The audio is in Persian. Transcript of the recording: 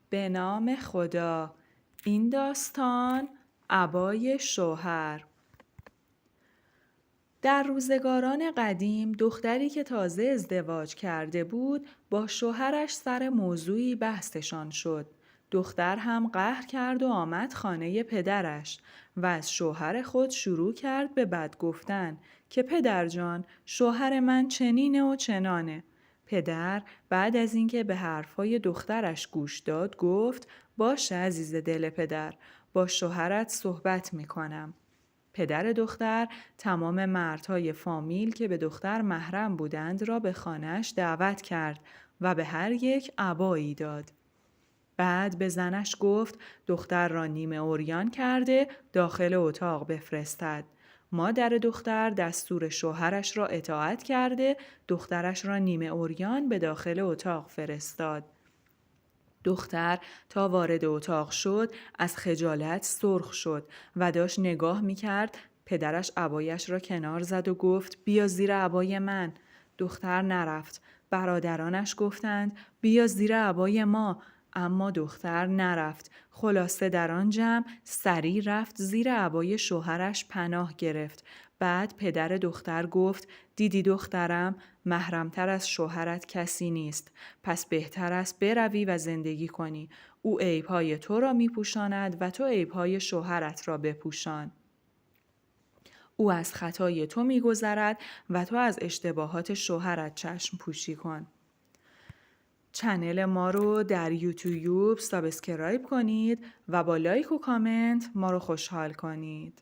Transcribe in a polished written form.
به نام خدا. این داستان عبای شوهر. در روزگاران قدیم دختری که تازه ازدواج کرده بود با شوهرش سر موضوعی بحثشان شد. دختر هم قهر کرد و آمد خانه پدرش و از شوهر خود شروع کرد به بد گفتن که پدر جان شوهر من چنینه و چنانه. پدر بعد از اینکه به حرفای دخترش گوش داد گفت باشه عزیز دل پدر، با شوهرت صحبت میکنم. پدر دختر تمام مردهای فامیل که به دختر محرم بودند را به خانه‌اش دعوت کرد و به هر یک عبایی داد. بعد به زنش گفت دختر را نیمه عریان کرده داخل اتاق بفرستد. مادر دختر دستور شوهرش را اطاعت کرده دخترش را نیمه عریان به داخل اتاق فرستاد. دختر تا وارد اتاق شد از خجالت سرخ شد و داشت نگاه می‌کرد. پدرش عبایش را کنار زد و گفت بیا زیر عبای من. دختر نرفت. برادرانش گفتند بیا زیر عبای ما، اما دختر نرفت. خلاصه در آن جمع سریع رفت زیر عبای شوهرش پناه گرفت. بعد پدر دختر گفت دیدی دخترم، محرمتر از شوهرت کسی نیست، پس بهتر است بروی و زندگی کنی. او عیبهای تو را میپوشاند و تو عیبهای شوهرت را بپوشان. او از خطای تو میگذرد و تو از اشتباهات شوهرت چشم پوشی کن. چنل ما رو در یوتیوب سابسکرایب کنید و با لایک و کامنت ما رو خوشحال کنید.